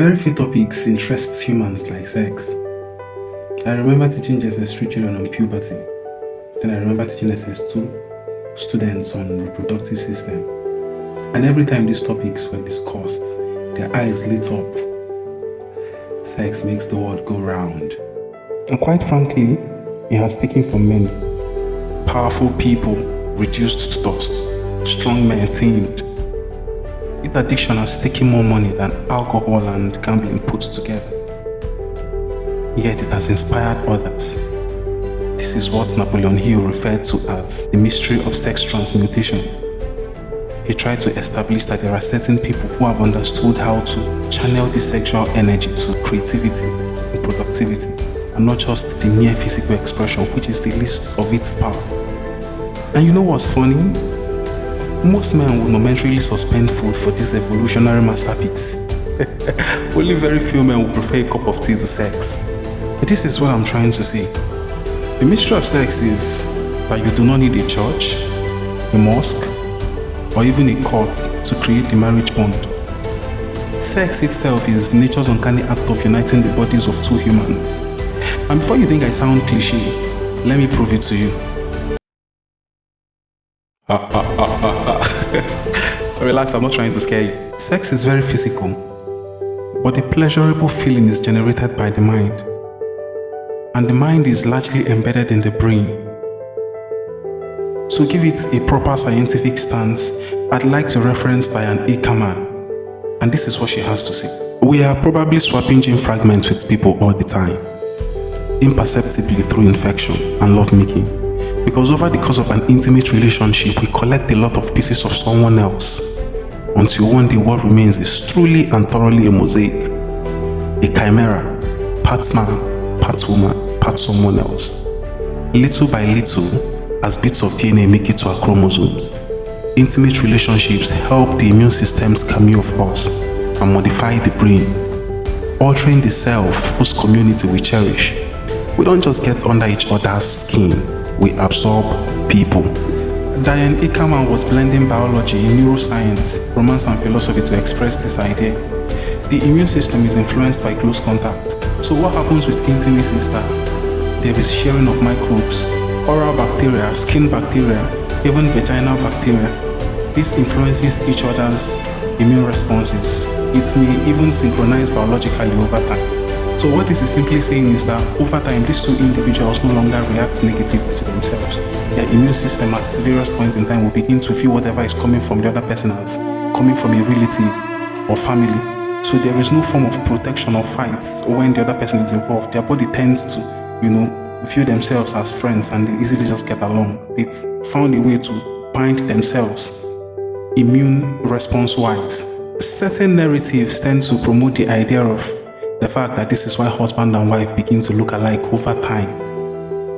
Very few topics interest humans like sex. I remember teaching JSS3 children on puberty. Then I remember teaching SS2 students on reproductive system. And every time these topics were discussed, their eyes lit up. Sex makes the world go round. And quite frankly, it has taken from many. Powerful people reduced to dust, strong men tamed. This addiction has taken more money than alcohol and gambling put together. Yet it has inspired others. This is what Napoleon Hill referred to as the mystery of sex transmutation. He tried to establish that there are certain people who have understood how to channel this sexual energy to creativity and productivity, and not just the mere physical expression, which is the least of its power. And you know what's funny? Most men will momentarily suspend food for this evolutionary masterpiece. Only very few men will prefer a cup of tea to sex. But this is what I'm trying to say. The mystery of sex is that you do not need a church, a mosque, or even a court to create the marriage bond. Sex itself is nature's uncanny act of uniting the bodies of two humans. And before you think I sound cliche, let me prove it to you. Relax, I'm not trying to scare you. Sex is very physical, but the pleasurable feeling is generated by the mind. And the mind is largely embedded in the brain. To give it a proper scientific stance, I'd like to reference Diane Ackerman. And this is what she has to say. We are probably swapping gene fragments with people all the time, imperceptibly through infection and lovemaking. Because over the course of an intimate relationship, we collect a lot of pieces of someone else, until one day what remains is truly and thoroughly a mosaic, a chimera, part man, part woman, part someone else. Little by little, as bits of DNA make it to our chromosomes, intimate relationships help the immune system's cameo of us and modify the brain, altering the self whose community we cherish. We don't just get under each other's skin, we absorb people. Diane Ackerman was blending biology, neuroscience, romance and philosophy to express this idea. The immune system is influenced by close contact. So what happens with intimacy is that there is sharing of microbes, oral bacteria, skin bacteria, even vaginal bacteria. This influences each other's immune responses. It may even synchronize biologically over time. So what this is simply saying is that over time, these two individuals no longer react negatively to themselves. Their immune system at various points in time will begin to view whatever is coming from the other person as coming from a relative or family. So there is no form of protection or fights when the other person is involved. Their body tends to, view themselves as friends and they easily just get along. They've found a way to bind themselves immune response-wise. Certain narratives tend to promote the idea of the fact that this is why husband and wife begin to look alike over time.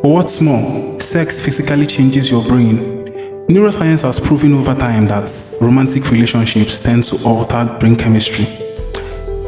But what's more, sex physically changes your brain. Neuroscience has proven over time that romantic relationships tend to alter brain chemistry.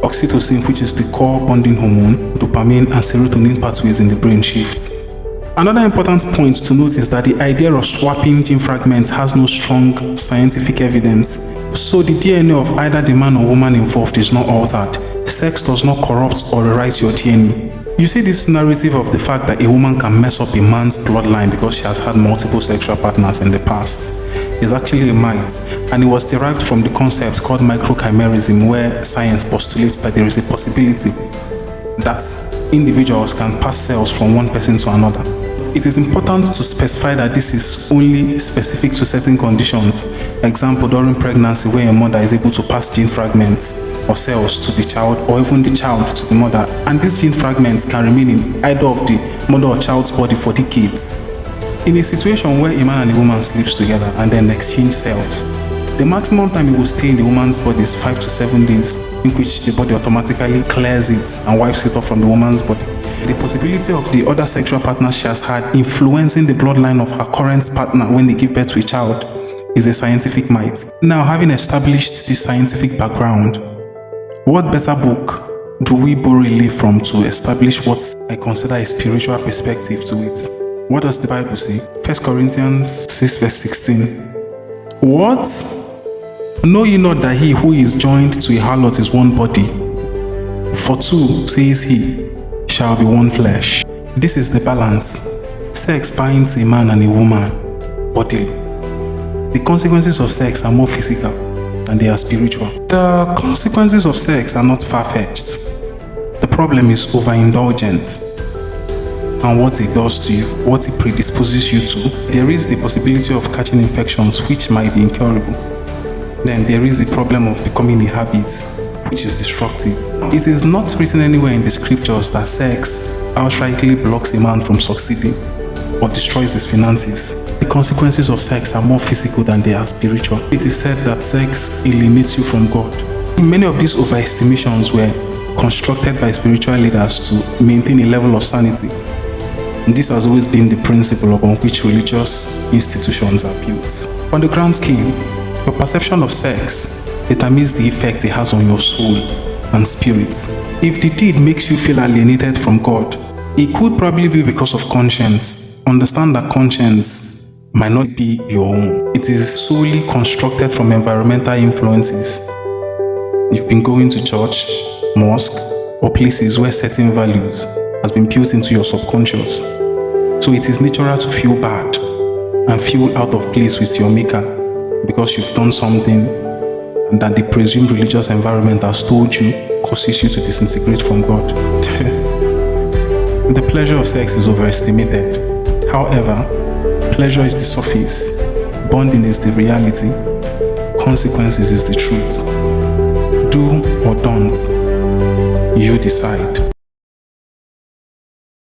Oxytocin, which is the core bonding hormone, dopamine and serotonin pathways in the brain shifts. Another important point to note is that the idea of swapping gene fragments has no strong scientific evidence. So the DNA of either the man or woman involved is not altered. Sex does not corrupt or rewrite your DNA. You see this narrative of the fact that a woman can mess up a man's bloodline because she has had multiple sexual partners in the past is actually a myth, and it was derived from the concept called microchimerism, where science postulates that there is a possibility that individuals can pass cells from one person to another. It is important to specify that this is only specific to certain conditions. Example, during pregnancy, where a mother is able to pass gene fragments or cells to the child, or even the child to the mother. And these gene fragments can remain in either of the mother or child's body for decades. In a situation where a man and a woman sleeps together and then exchange cells, the maximum time it will stay in the woman's body is 5 to 7 days, in which the body automatically clears it and wipes it off from the woman's body. The possibility of the other sexual partners she has had influencing the bloodline of her current partner when they give birth to a child is a scientific myth. Now, having established this scientific background, what better book do we borrow a leaf from to establish what I consider a spiritual perspective to it? What does the Bible say? 1 Corinthians 6 verse 16. What? Know ye not that he who is joined to a harlot is one body? For two, says he, shall be one flesh. This is the balance. Sex binds a man and a woman bodily. The consequences of sex are more physical than they are spiritual. The consequences of sex are not far-fetched. The problem is overindulgence and what it does to you, what it predisposes you to. There is the possibility of catching infections which might be incurable. Then there is the problem of becoming a habit which is destructive. It is not written anywhere in the scriptures that sex outrightly blocks a man from succeeding or destroys his finances. The consequences of sex are more physical than they are spiritual. It is said that sex alienates you from God. Many of these overestimations were constructed by spiritual leaders to maintain a level of sanity. This has always been the principle upon which religious institutions are built. On the grand scheme, your perception of sex determines the effect it has on your soul and spirit. If the deed makes you feel alienated from God, it could probably be because of conscience. Understand that conscience might not be your own. It is solely constructed from environmental influences. You've been going to church, mosque, or places where certain values has been built into your subconscious. So it is natural to feel bad and feel out of place with your maker because you've done something and that the presumed religious environment has told you causes you to disintegrate from God. The pleasure of sex is overestimated. However, pleasure is the surface, bonding is the reality, consequences is the truth. Do or don't, you decide.